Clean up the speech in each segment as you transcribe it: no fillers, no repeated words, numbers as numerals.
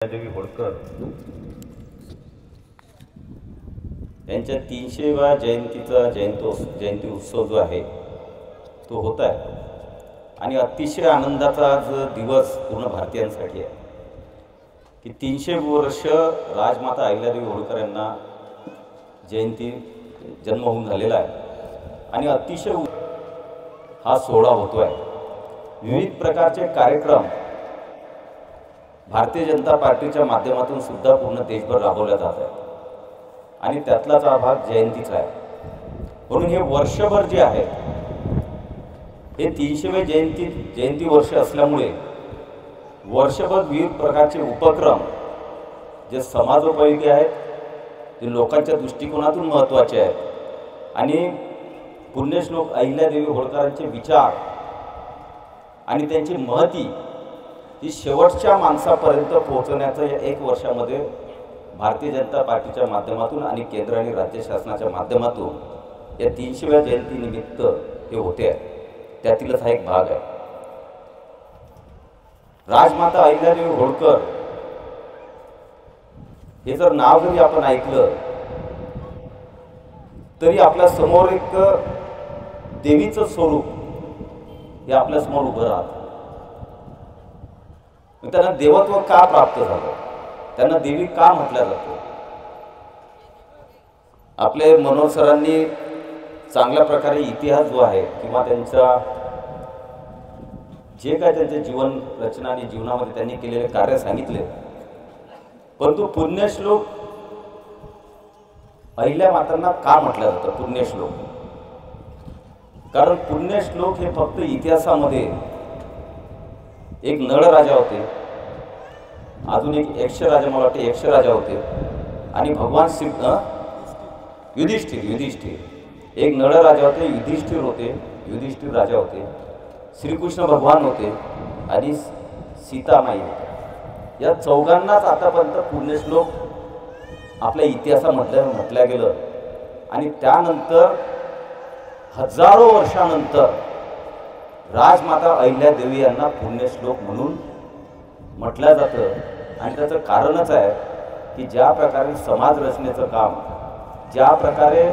देवी होळकर यांच्या 300व्या जयंती उत्सव जो आहे तो होत आहे आणि अतिशय आनंदाचा आज दिवस पूर्ण भारतीयांसाठी आहे की 300 वर्ष राजमाता अहिल्यादेवी होळकर यांना जन्म होऊन झालेला आहे आणि अतिशय हा सोहळा होतो आहे। विविध प्रकारचे कार्यक्रम भारतीय जनता पार्टीच्या माध्यमातून सुद्धा पूर्ण देशभर राबवल्या जात आहेत आणि त्यातलाच हा भाग जयंतीचा आहे। म्हणून हे वर्षभर जे आहे हे 300वे जयंती वर्ष असल्यामुळे वर्षभर विविध प्रकारचे उपक्रम जे समाजोपयोगी आहेत, जे लोकांच्या दृष्टिकोनातून महत्त्वाचे आहेत आणि पुण्यश्लोक अहिल्यादेवी होळकरांचे विचार आणि त्यांची महती ही शेवटच्या माणसापर्यंत पोहोचवण्याचं या 1 वर्षामध्ये भारतीय जनता पार्टीच्या माध्यमातून आणि केंद्र आणि राज्य शासनाच्या माध्यमातून या 300व्या जयंतीनिमित्त हे होते आहे। त्यातीलच हा एक भाग आहे। राजमाता अहिल्यादेवी होळकर हे जर नाव जरी आपण ऐकलं तरी आपल्या समोर एक देवीचं स्वरूप हे आपल्या समोर उभं राहतं। त्यांना देवत्व का प्राप्त झालं, त्यांना देवी का म्हटलं जातं? आपले मनोहर सरांनी चांगल्या प्रकारे इतिहास जो आहे किंवा त्यांचा जे काय त्यांचे जीवन रचना आणि जीवनामध्ये त्यांनी केलेले कार्य सांगितले, परंतु पुण्यश्लोक अहिल्या मातांना का म्हटलं जातं पुण्यश्लोक? कारण पुण्यश्लोक हे फक्त इतिहासामध्ये एक नळ राजा होते, अजून एक यक्ष राजा, मला वाटते यक्ष राजा होते आणि भगवान युधिष्ठिर एक नळ राजा होते, युधिष्ठिर राजा होते, श्रीकृष्ण भगवान होते आणि सीतामाई होते। या चौघांनाच आतापर्यंत पुण्यश्लोक आपल्या इतिहासामध्ये म्हटलं गेलं आणि त्यानंतर हजारो वर्षानंतर राजमाता अहिल्यादेवी यांना पुण्यश्लोक म्हणून म्हटलं जातं आणि त्याचं कारणच आहे की ज्या प्रकारे समाज रचनेचं काम, ज्या प्रकारे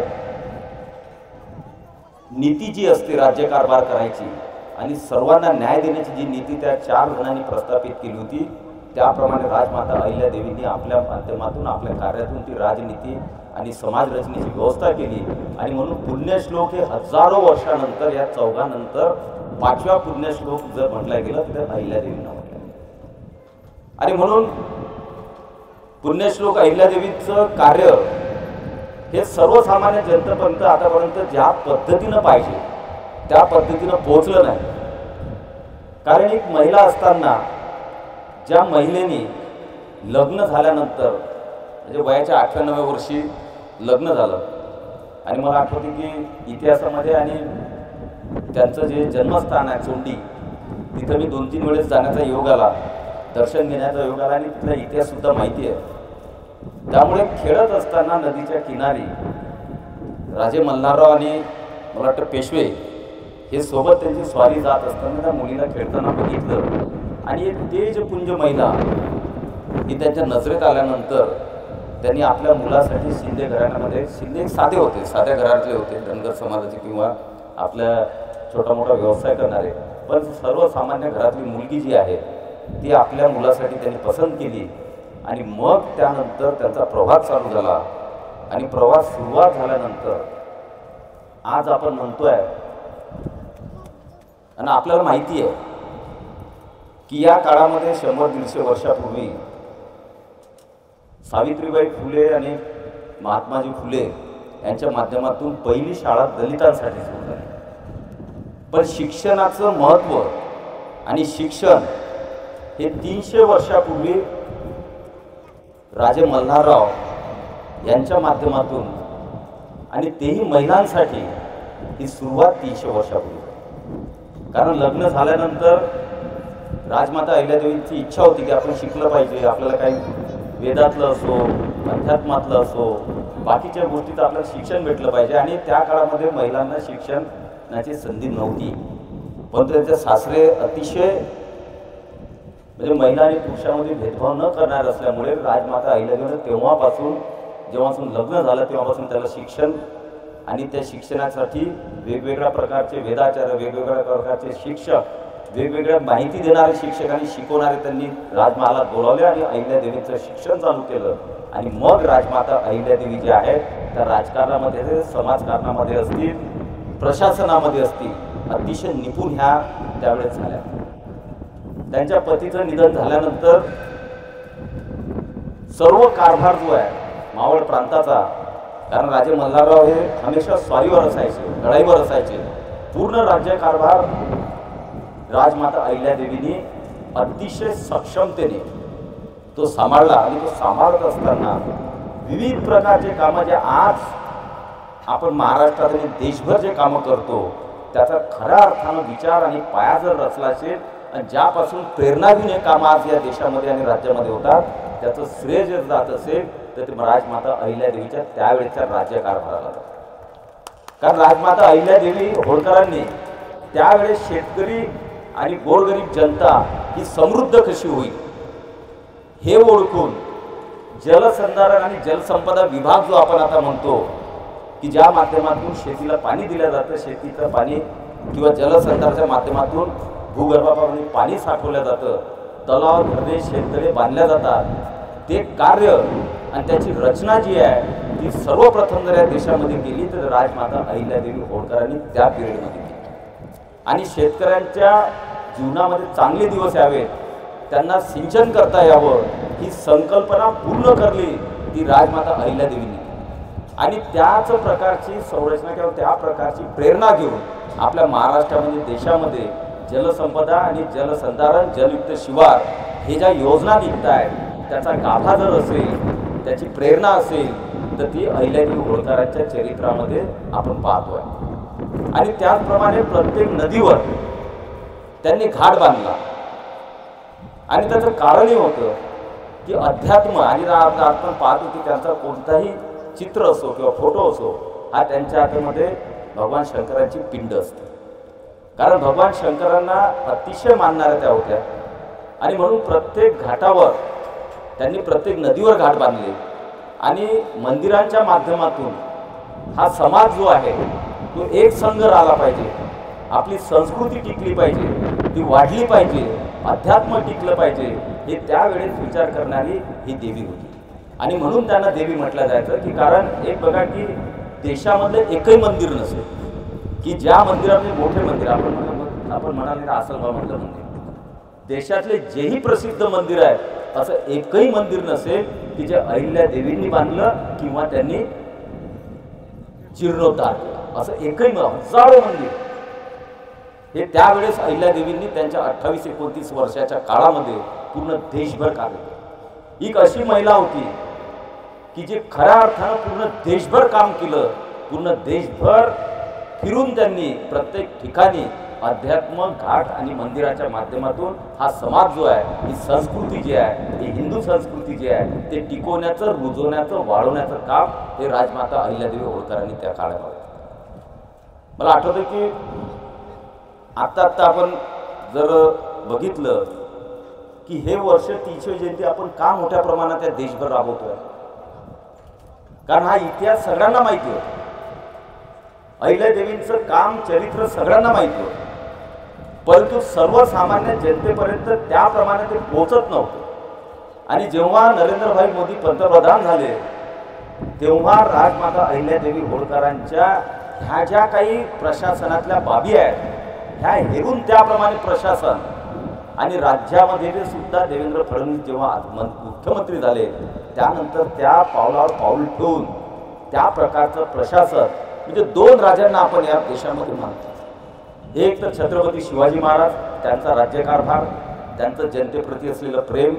नीती जी असते राज्यकारभार करायची आणि सर्वांना न्याय देण्याची जी नीती त्या 4 जणांनी प्रस्थापित केली होती, त्याप्रमाणे राजमाता अहिल्यादेवींनी आपल्या माध्यमातून आपल्या कार्यातून ती राजनीती आणि समाज रचनेची व्यवस्था केली आणि म्हणून पुण्यश्लोक हे हजारो वर्षानंतर या चौघांनंतर 5व्या पुण्यश्लोक जर म्हटलं गेलं तर अहिल्यादेवींना म्हटलं आणि म्हणून पुण्यश्लोक अहिल्यादेवीचं कार्य हे सर्वसामान्य जनतेपर्यंत आतापर्यंत ज्या पद्धतीनं पाहिजे त्या पद्धतीनं पोहोचलं नाही। कारण एक महिला असताना ज्या महिलेने लग्न झाल्यानंतर म्हणजे वयाच्या 98व्या वर्षी लग्न झालं आणि मला आठवते की इतिहासामध्ये आणि त्यांचं जे जन्मस्थान आहे चोंडी, तिथं मी 2-3 वेळेस जाण्याचा योग आला, दर्शन घेण्याचा योग आला आणि तिथला इतिहाससुद्धा माहिती आहे। त्यामुळे खेळत असताना नदीच्या किनारी राजे मल्हारराव आणि मला वाटतं पेशवे हे सोबत त्यांची स्वारी जात असताना त्या मुलीला खेळताना बघितलं आणि एक तेजपुंज महिला ही त्यांच्या नजरेत आल्यानंतर त्यांनी आपल्या मुलासाठी शिंदे घराण्यामध्ये, शिंदे साधे होते, साध्या घरातले होते, धनगर समाजाचे किंवा आपल्या छोटा मोठा व्यवसाय करणारे, पण सर्वसामान्य घरातली मुलगी जी आहे ती आपल्या मुलासाठी त्यांनी पसंत केली आणि मग त्यानंतर त्यांचा प्रवास चालू झाला आणि प्रवास सुरुवात झाल्यानंतर आज आपण म्हणतोय आणि आपल्याला माहिती आहे की या काळामध्ये 100-150 वर्षापूर्वी सावित्रीबाई फुले आणि महात्माजी फुले यांच्या माध्यमातून पहिली शाळा दलितांसाठी सुरू झाली। पण शिक्षणाचं महत्त्व आणि शिक्षण हे 300 वर्षापूर्वी राजे मल्हारराव यांच्या माध्यमातून आणि तेही महिलांसाठी ही सुरुवात 300 वर्षापूर्वी। कारण लग्न झाल्यानंतर राजमाता अहिल्यादेवींची इच्छा होती की आपण शिकलं पाहिजे, आपल्याला काही वेदातलं असो, अध्यात्मातलं असो, बाकीच्या गोष्टीचं आपल्याला शिक्षण भेटलं पाहिजे आणि त्या काळामध्ये महिलांना शिक्षणाची संधी नव्हती। पण त्यांचे सासरे अतिशय म्हणजे महिला आणि पुरुषांमध्ये भेदभाव न करणार असल्यामुळे राजमाता अहिल्यादेवीनं तेव्हापासून जेव्हापासून लग्न झालं तेव्हापासून त्याला शिक्षण आणि त्या शिक्षणासाठी वेगवेगळ्या प्रकारचे वेदाचार्य, वेगवेगळ्या प्रकारचे शिक्षक, वेगवेगळ्या माहिती देणारे शिक्षक आणि शिकवणारे त्यांनी राजमहालात बोलावले आणि अहिल्यादेवीचं शिक्षण चालू केलं. आणि मग राजमाता अहिल्यादेवी जे आहेत त्या राजकारणामध्ये, समाजकारणामध्ये असतील, प्रशासनामध्ये असतील, अतिशय निपुण ह्या त्यावेळेस झाल्या. त्यांच्या पतीचं निधन झाल्यानंतर सर्व कारभार जो आहे मावळ प्रांताचा, कारण राजे मल्हारराव हे हमेशा स्वारीवर असायचे, लढाईवर असायचे, पूर्ण राज्यकारभार राजमाता अहिल्यादेवींनी अतिशय सक्षमतेने तो सांभाळला. आणि तो सांभाळत असताना विविध प्रकारचे कामं जे आज आपण महाराष्ट्रात आणि देशभर जे कामं करतो त्याचा खऱ्या अर्थानं विचार आणि पाया जर रचला असेल आणि ज्यापासून प्रेरणा घेऊन हे कामं आज या देशामध्ये आणि राज्यामध्ये होतात त्याचं श्रेय जर जात असेल तर ते राजमाता अहिल्यादेवीच्या त्यावेळेच्या राज्यकारभाराला जातं. कारण राजमाता अहिल्यादेवी होळकरांनी त्यावेळेस शेतकरी आणि गोरगरीब जनता ही समृद्ध कशी होईल हे ओळखून जलसंधारण आणि जलसंपदा विभाग जो आपण आता म्हणतो की ज्या माध्यमातून शेतीला पाणी दिलं जातं, शेतीचं पाणी किंवा जलसंधारणाच्या माध्यमातून भूगर्भापासून पाणी साठवलं जातं, तलाव, धरणे, शेततळे बांधल्या जातात, ते कार्य आणि त्याची रचना जी आहे ती सर्वप्रथम जर या देशामध्ये केली तर राजमाता अहिल्यादेवी होळकरांनी त्या पिरियडमध्ये केली. आणि शेतकऱ्यांच्या जीवनामध्ये चांगले दिवस यावेत, त्यांना सिंचन करता यावं ही संकल्पना पूर्ण करली ती राजमाता अहिल्यादेवींनी. आणि त्याच प्रकारची संरचना किंवा त्या प्रकारची प्रेरणा घेऊन आपल्या महाराष्ट्रामध्ये, देशामध्ये जलसंपदा आणि जलसंधारण, जलयुक्त शिवार हे ज्या योजना निघत आहेत त्याचा गाभा जर असेल, त्याची प्रेरणा असेल तर ती अहिल्यादेवी होळकरांच्या चरित्रामध्ये आपण पाहतोय. आणि त्याचप्रमाणे प्रत्येक नदीवर त्यांनी घाट बांधला. आणि त्याचं कारणही होतं की अध्यात्म आणि आपण पाहतो की त्यांचा कोणताही चित्र असो किंवा फोटो असो हा त्यांच्या हातामध्ये भगवान शंकरांची पिंड असते. कारण भगवान शंकरांना अतिशय मानणाऱ्या त्या होत्या. आणि म्हणून प्रत्येक घाटावर त्यांनी, प्रत्येक नदीवर घाट बांधले. आणि मंदिरांच्या माध्यमातून हा समाज जो आहे तो एक संघ राहिला पाहिजे, आपली संस्कृती टिकली पाहिजे, ती वाढली पाहिजे, अध्यात्म टिकलं पाहिजे, हे त्यावेळेस विचार करणारी ही देवी होती. आणि म्हणून त्यांना देवी म्हटलं जायचं की कारण एक बघा की देशामधलं एकही मंदिर नसेल की ज्या मंदिरामध्ये मोठे मंदिर आपण म्हणाले आसलगावमधलं मंदिर, देशातले जेही प्रसिद्ध मंदिर आहेत असं एकही मंदिर नसेल की जे अहिल्यादेवींनी बांधलं किंवा त्यांनी जीर्णोद्धार केला. असं एकही, हजारो मंदिर हे त्यावेळेस अहिल्यादेवींनी त्यांच्या 28-29 वर्षाच्या काळामध्ये पूर्ण देशभर कार्य केलं. एक अशी महिला होती की जे खऱ्या अर्थानं पूर्ण देशभर काम केलं. पूर्ण देशभर फिरून त्यांनी प्रत्येक ठिकाणी अध्यात्म, घाट आणि मंदिराच्या माध्यमातून हा समाज जो आहे, ही संस्कृती जी आहे, ही हिंदू संस्कृती जी आहे ते टिकवण्याचं, रुजवण्याचं, वाढवण्याचं काम हे राजमाता अहिल्यादेवी होळकरांनी त्या काळामध्ये. मला आठवतं की आत्ता आपण जर बघितलं की हे वर्ष 300 जयंती आपण का मोठ्या प्रमाणात त्या देशभर राबवतोय, कारण हा इतिहास सगळ्यांना माहिती होता. अहिल्यादेवींचं काम, चरित्र सगळ्यांना माहिती होतं, परंतु सर्वसामान्य जनतेपर्यंत त्याप्रमाणे ते पोहोचत नव्हतं. आणि जेव्हा नरेंद्रभाई मोदी पंतप्रधान झाले तेव्हा राजमाता अहिल्यादेवी होळकरांच्या ह्या ज्या काही प्रशासनातल्या बाबी आहेत ह्या हेरून त्याप्रमाणे प्रशासन, आणि राज्यामध्ये सुद्धा देवेंद्र फडणवीस जेव्हा मुख्यमंत्री झाले त्यानंतर त्या पावलावर पाऊल ठेवून त्या प्रकारचं प्रशासन, म्हणजे 2 राजांना आपण या देशामध्ये मानतो. एक तर छत्रपती शिवाजी महाराज, त्यांचा राज्यकारभार, त्यांचं जनतेप्रती असलेलं प्रेम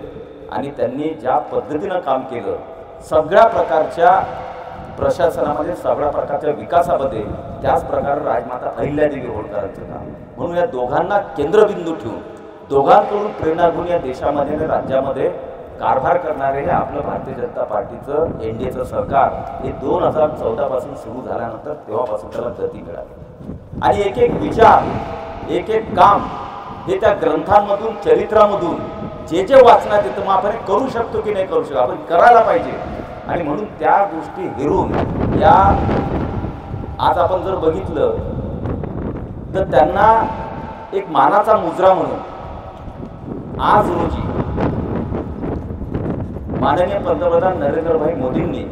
आणि त्यांनी ज्या पद्धतीनं काम केलं सगळ्या प्रकारच्या प्रशासनामध्ये, सगळ्या प्रकारच्या विकासामध्ये, त्याच प्रकारे राजमाता अहिल्यादेवी होळकरांचं काम. म्हणून या दोघांना केंद्रबिंदू ठेवून, दोघांकडून प्रेरणा घेऊन या देशामध्ये आणि राज्यामध्ये कारभार करणारे हे आपलं भारतीय जनता पार्टीचं NDAचं सरकार हे 2014 पासून सुरू झाल्यानंतर तेव्हापासून त्याला गती मिळाली. आणि एक एक विचार, एक एक काम हे त्या ग्रंथांमधून, चरित्रामधून जे जे वाचण्यात येतं मग आपण करू शकतो की नाही करू शकतो, आपण करायला पाहिजे. आणि म्हणून त्या गोष्टी हेरून या आज आपण जर बघितलं तर त्यांना एक मानाचा मुजरा म्हणून आज रोजी माननीय पंतप्रधान नरेंद्रभाई मोदींनी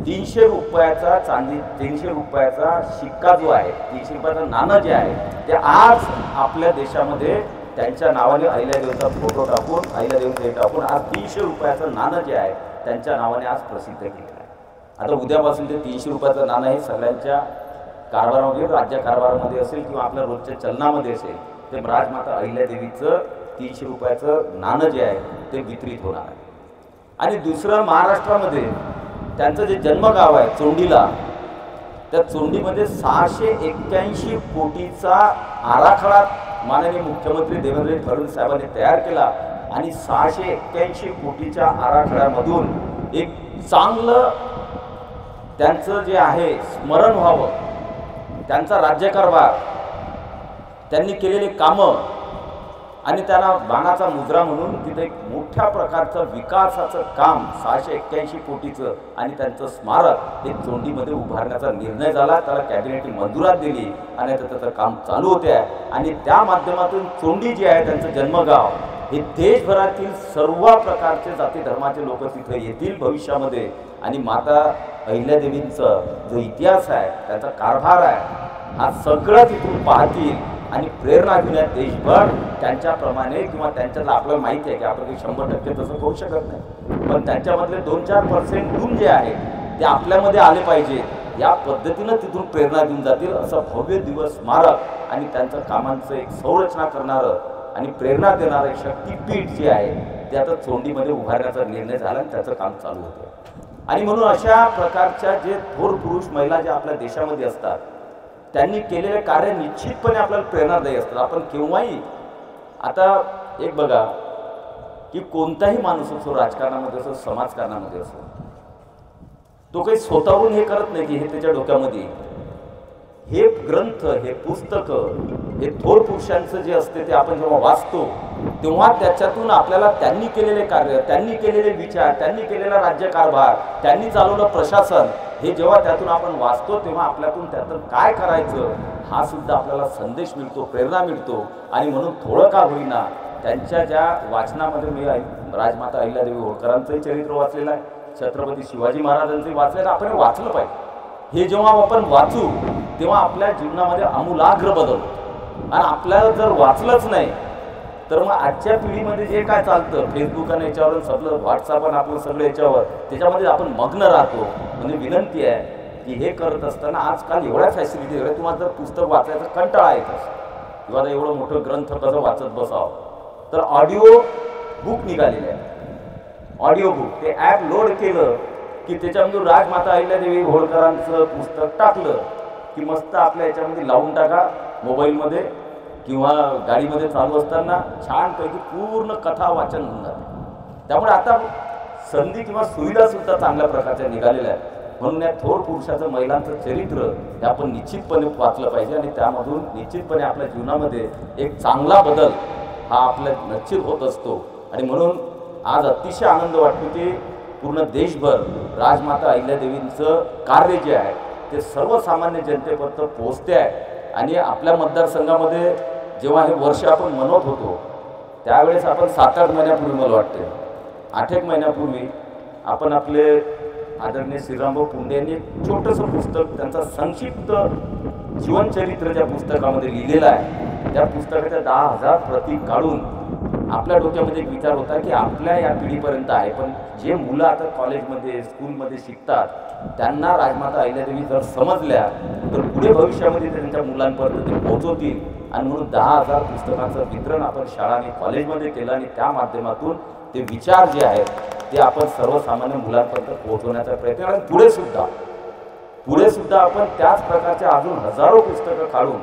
300 रुपयाचा 300 रुपयाचा शिक्का जो आहे, 300 रुपयाचं नाणं जे आहे ते आज आपल्या देशामध्ये त्यांच्या नावाने अहिल्यादेवीचा फोटो टाकून अहिल्यादेवी टाकून आज 300 रुपयाचं नाणं जे आहे त्यांच्या नावाने आज प्रसिद्ध केलेलं आहे. आता उद्यापासून ते 300 रुपयाचं नाणं हे सगळ्यांच्या कारभारामध्ये, राज्य कारभारामध्ये असेल किंवा आपल्या रोजच्या चलनामध्ये असेल, ते राजमाता अहिल्यादेवीचं 300 रुपयाचं नाणं जे आहे ते वितरित होणार आहे. आणि दुसरं, महाराष्ट्रामध्ये त्यांचं जे जन्मगाव आहे चोंडीला, त्या चोंडीमध्ये 681 कोटीचा आराखडा माननीय मुख्यमंत्री देवेंद्र फडणवीस साहेबांनी तयार केला. आणि 681 कोटीच्या आराखड्यामधून एक चांगलं त्यांचं जे आहे स्मरण व्हावं, त्यांचा राज्यकारभार, त्यांनी केलेले कामं आणि त्यांना मानाचा मुजरा म्हणून तिथे एक मोठ्या प्रकारचं विकासाचं काम 681 कोटीचं आणि त्यांचं स्मारक एक चोंडीमध्ये उभारण्याचा निर्णय झाला. त्याला कॅबिनेटने मंजुरात दिली आणि आता त्याचं काम चालू होते आहे. आणि त्या माध्यमातून चोंडी जी आहे त्यांचं जन्मगाव हे देशभरातील सर्व प्रकारचे जाती धर्माचे लोक तिथे येतील भविष्यामध्ये. आणि माता अहिल्यादेवींचा जो इतिहास आहे, त्यांचा कारभार आहे, हा सगळं तिथून पाहतील आणि प्रेरणा घेण्यात देशभर त्यांच्याप्रमाणे किंवा त्यांच्यातलं आपल्याला माहिती आहे की आपण काही 100% तसं करू शकत नाही, पण त्यांच्यामधले 2-4% गुण जे आहे ते आपल्यामध्ये आले पाहिजे. या पद्धतीनं तिथून प्रेरणा घेऊन जातील. असं भव्य दिवस स्मारक आणि त्यांचं कामांचं एक संरचना करणारं आणि प्रेरणा देणारं एक शक्तीपीठ जे आहे ते आता चोंडीमध्ये उभारण्याचा निर्णय झाला आणि त्याचं काम चालू होतं. आणि म्हणून अशा प्रकारच्या जे थोर पुरुष महिला ज्या आपल्या देशामध्ये असतात त्यांनी केलेले कार्य निश्चितपणे आपल्याला प्रेरणादायी असतात. आपण केव्हाही, आता एक बघा की कोणताही माणूस असो, राजकारणामध्ये असो, समाजकारणामध्ये असो, तो काही स्वतःहून हे करत नाही की हे त्याच्या डोक्यामध्ये. हे ग्रंथ, हे पुस्तकं, हे थोर पुरुषांचं जे असते ते आपण जेव्हा वाचतो तेव्हा त्याच्यातून आपल्याला त्यांनी केलेले कार्य, त्यांनी केलेले विचार, त्यांनी केलेला राज्यकारभार, त्यांनी चालवलं प्रशासन, हे जेव्हा त्यातून आपण वाचतो तेव्हा आपल्यातून त्यातून काय करायचं हा सुद्धा आपल्याला संदेश मिळतो, प्रेरणा मिळतो. आणि म्हणून थोडं का होईना त्यांच्या ज्या वाचनामध्ये मी राजमाता अहिल्यादेवी होळकरांचंही चरित्र वाचलेलं आहे, छत्रपती शिवाजी महाराजांचंही वाचलेलं, आपण वाचलं पाहिजे. हे जेव्हा आपण वाचू तेव्हा आपल्या जीवनामध्ये आमूलाग्र बदल होतो. आणि आपल्याला जर वाचलंच नाही तर मग आजच्या पिढीमध्ये जे काय चालतं फेसबुक आणि याच्यावर सगळं, व्हॉट्सअप आणि आपलं सगळं याच्यावर, त्याच्यामध्ये आपण मग्न राहतो. म्हणजे विनंती आहे की हे करत असताना आजकाल एवढ्या फॅसिलिटी आहे, तुम्हाला जर पुस्तक वाचायचा कंटाळा येत असतो किंवा एवढं मोठं ग्रंथ कसं वाचत बसावं, तर ऑडिओ बुक निघालेले आहे. ऑडिओ बुक ते ॲप लोड केलं की त्याच्यामधून राजमाता अहिल्यादेवी होळकरांचं पुस्तक टाकलं की मस्त आपल्या याच्यामध्ये लावून टाका मोबाईलमध्ये किंवा गाडीमध्ये चालू असताना छानपैकी पूर्ण कथा वाचन होऊन जाते. त्यामुळे आता संधी किंवा सुविधासुद्धा चांगल्या प्रकारच्या निघालेल्या आहेत. म्हणून या थोर पुरुषाचं, महिलांचं चरित्र हे आपण निश्चितपणे वाचलं पाहिजे आणि त्यामधून निश्चितपणे आपल्या जीवनामध्ये एक चांगला बदल हा आपल्या निश्चित होत असतो. आणि म्हणून आज अतिशय आनंद वाटतो की पूर्ण देशभर राजमाता अहिल्यादेवींचं कार्य जे आहे ते सर्वसामान्य जनतेपर्यंत पोहोचते आहे. आणि आपल्या मतदारसंघामध्ये जेव्हा हे वर्ष आपण मनवत होतो त्यावेळेस आपण 7-8 महिन्यापूर्वी, मला वाटते 8-1 महिन्यापूर्वी, आपण आपले आदरणीय श्रीरामभाऊ पुंडे यांनी एक छोटंसं पुस्तक, त्यांचा संक्षिप्त जीवनचरित्र ज्या पुस्तकामध्ये लिहिलेलं आहे, त्या पुस्तकाच्या 10,000 प्रती काढून आपल्या डोक्यामध्ये एक विचार होता की आपल्या या पिढीपर्यंत आहे, पण जे मुलं आता कॉलेजमध्ये, स्कूलमध्ये शिकतात त्यांना राजमाता अहिल्यादेवी जर समजल्या तर पुढे भविष्यामध्ये त्यांच्या मुलांपर्यंत ते पोहोचवतील. आणि म्हणून 10,000 पुस्तकांचं वितरण आपण शाळा आणि कॉलेजमध्ये केलं आणि त्या माध्यमातून ते विचार जे आहेत ते आपण सर्वसामान्य मुलांपर्यंत पोहोचवण्याचा प्रयत्न. आणि पुढे सुद्धा आपण त्याच प्रकारच्या अजून हजारो पुस्तकं काढून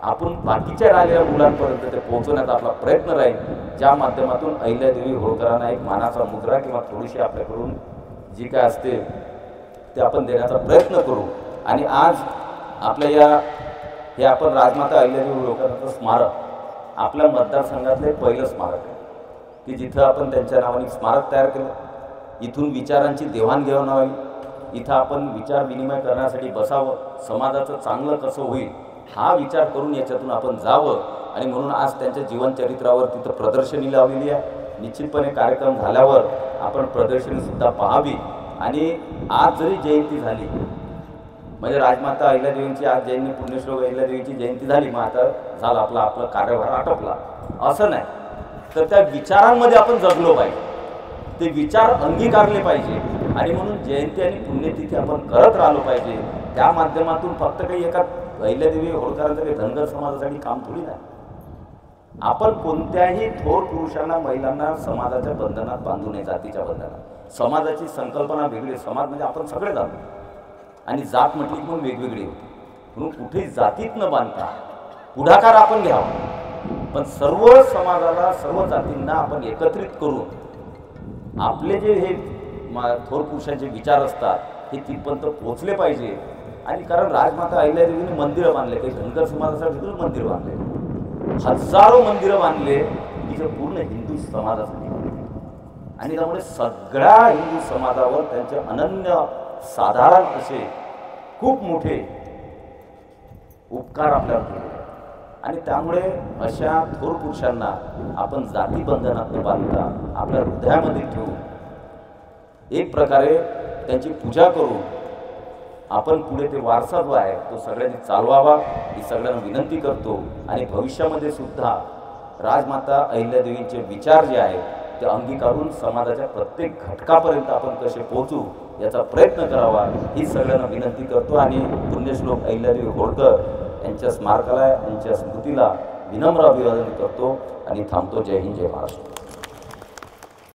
आपण बाकीच्या राहिलेल्या मुलांपर्यंत ते पोहोचवण्याचा आपला प्रयत्न राहील, ज्या माध्यमातून अहिल्यादेवी होळकरांना एक मानाचा मुद्रा किंवा थोडीशी आपल्याकडून जी काय असते ते आपण देण्याचा प्रयत्न करू. आणि आज आपल्या हे आपण राजमाता अहिल्यादेवी होळकरांचं स्मारक आपल्या मतदारसंघातले पहिलं स्मारक आहे. की जिथं आपण त्यांच्या नावाने स्मारक तयार केलं, इथून विचारांची देवाणघेवाण व्हावी, इथं आपण विचार विनिमय करण्यासाठी बसावं, समाजाचं चांगलं कसं होईल हा विचार करून याच्यातून आपण जावं. आणि म्हणून आज त्यांच्या जीवनचरित्रावर तिथं प्रदर्शनी लावलेली आहे. निश्चितपणे कार्यक्रम झाल्यावर आपण प्रदर्शनीसुद्धा पाहावी. आणि आज जरी जयंती झाली म्हणजे राजमाता अहिल्यादेवींची आज जयंती, पुण्यश्लोक अहिल्यादेवींची जयंती झाली, मग आता झाला आपला कार्यभार आटोपला असं नाही. तर त्या विचारांमध्ये आपण जगलो पाहिजे, ते विचार अंगीकारले पाहिजे. आणि म्हणून जयंती आणि पुण्यतिथी आपण करत राहिलो पाहिजे. त्या माध्यमातून फक्त काही एका अहिल्यादेवी होळकरांचं काही धनगर समाजासाठी काम थोडी नाही. आपण कोणत्याही थोर पुरुषांना, महिलांना समाजाच्या बंधनात बांधू नये, जातीच्या बंधनात. समाजाची संकल्पना वेगळी, समाज म्हणजे आपण सगळे जातो, आणि जात म्हटली पण वेगवेगळी होती. म्हणून कुठेही जातीत न बांधता पुढाकार आपण घ्यावा, पण सर्व समाजाला, सर्व जातींना आपण एकत्रित करून आपले जे हे थोर पुरुषांचे विचार असतात हे तिथपर्यंत पोचले पाहिजे. आणि कारण राजमाता अहिल्यादेवीने मंदिरं बांधले, काही धनगर समाजासाठी मंदिर बांधले, हजारो मंदिरं बांधले की जे पूर्ण हिंदू समाजासाठी. आणि त्यामुळे सगळ्या हिंदू समाजावर त्यांचे अनन्य साधारण असे खूप मोठे उपकार आपल्यावर केले. आणि त्यामुळे अशा थोर पुरुषांना आपण जाती बंधनात न बांधता आपल्या हृदयामध्ये ठेवून एक प्रकारे त्यांची पूजा करून आपण पुढे ते वारसा जो आहे तो सगळ्यांनी चालवावा ही सगळ्यांना विनंती करतो. आणि भविष्यामध्ये सुद्धा राजमाता अहिल्यादेवींचे विचार जे आहेत ते अंगीकारून समाजाच्या प्रत्येक घटकापर्यंत आपण कसे पोहोचू याचा प्रयत्न करावा ही सगळ्यांना विनंती करतो. आणि पुण्यश्लोक अहिल्यादेवी होळकर यांच्या स्मारकाला, यांच्या स्मृतीला विनम्र अभिवादन करतो आणि थांबतो. जय हिंद, जय महाराष्ट्र.